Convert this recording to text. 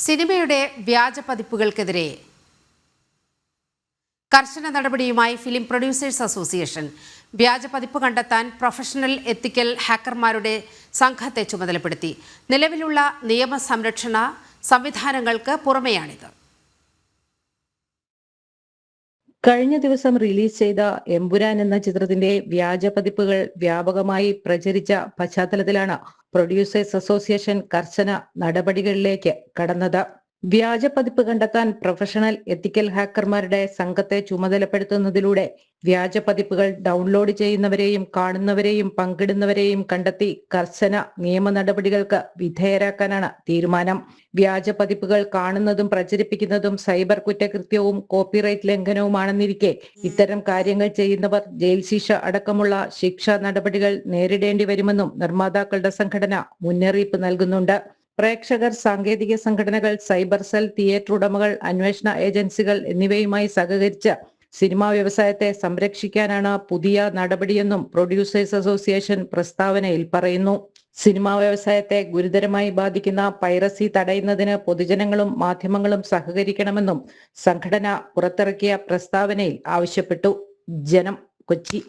സിനിമയുടെ വ്യാജ പതിപ്പുകൾക്കെതിരെ കർശന നടപടിയുമായി ഫിലിം പ്രൊഡ്യൂസേഴ്സ് അസോസിയേഷൻ വ്യാജ പതിപ്പ് കണ്ടെത്താൻ പ്രൊഫഷണൽ എത്തിക്കൽ ഹാക്കർമാരുടെ സംഘത്തെ ചുമതലപ്പെടുത്തി. നിലവിലുള്ള നിയമ സംരക്ഷണ സംവിധാനങ്ങൾക്ക് പുറമെയാണിത്. കഴിഞ്ഞ ദിവസം റിലീസ് ചെയ്ത എമ്പുരാൻ എന്ന ചിത്രത്തിന്റെ വ്യാജ പതിപ്പുകൾ വ്യാപകമായി പ്രചരിച്ച പശ്ചാത്തലത്തിലാണ് പ്രൊഡ്യൂസേഴ്സ് അസോസിയേഷൻ കർശന നടപടികളിലേക്ക് കടന്നത്. വ്യാജ പതിപ്പ് കണ്ടെത്താൻ പ്രൊഫഷണൽ എത്തിക്കൽ ഹാക്കർമാരുടെ സംഘത്തെ ചുമതലപ്പെടുത്തുന്നതിലൂടെ വ്യാജ പതിപ്പുകൾ ഡൗൺലോഡ് ചെയ്യുന്നവരെയും കാണുന്നവരെയും പങ്കിടുന്നവരെയും കണ്ടെത്തി കർശന നിയമ നടപടികൾക്ക് വിധേയരാക്കാനാണ് തീരുമാനം. വ്യാജ പതിപ്പുകൾ കാണുന്നതും പ്രചരിപ്പിക്കുന്നതും സൈബർ കുറ്റകൃത്യവും കോപ്പിറൈറ്റ് ലംഘനവുമാണെന്നിരിക്കെ ഇത്തരം കാര്യങ്ങൾ ചെയ്യുന്നവർ ജയിൽ ശിക്ഷ അടക്കമുള്ള ശിക്ഷാ നടപടികൾ നേരിടേണ്ടി വരുമെന്നും നിർമ്മാതാക്കളുടെ സംഘടന മുന്നറിയിപ്പ് നൽകുന്നുണ്ട്. പ്രേക്ഷകർ, സാങ്കേതിക സംഘടനകൾ, സൈബർ സെൽ, തിയേറ്റർ ഉടമകൾ, അന്വേഷണ ഏജൻസികൾ എന്നിവയുമായി സഹകരിച്ച് സിനിമാ വ്യവസായത്തെ സംരക്ഷിക്കാനാണ് പുതിയ നടപടിയെന്നും പ്രൊഡ്യൂസേഴ്സ് അസോസിയേഷൻ പ്രസ്താവനയിൽ പറയുന്നു. സിനിമാ വ്യവസായത്തെ ഗുരുതരമായി ബാധിക്കുന്ന പൈറസി തടയുന്നതിന് പൊതുജനങ്ങളും മാധ്യമങ്ങളും സഹകരിക്കണമെന്നും സംഘടന പുറത്തിറക്കിയ പ്രസ്താവനയിൽ ആവശ്യപ്പെട്ടു. ജനം, കൊച്ചി.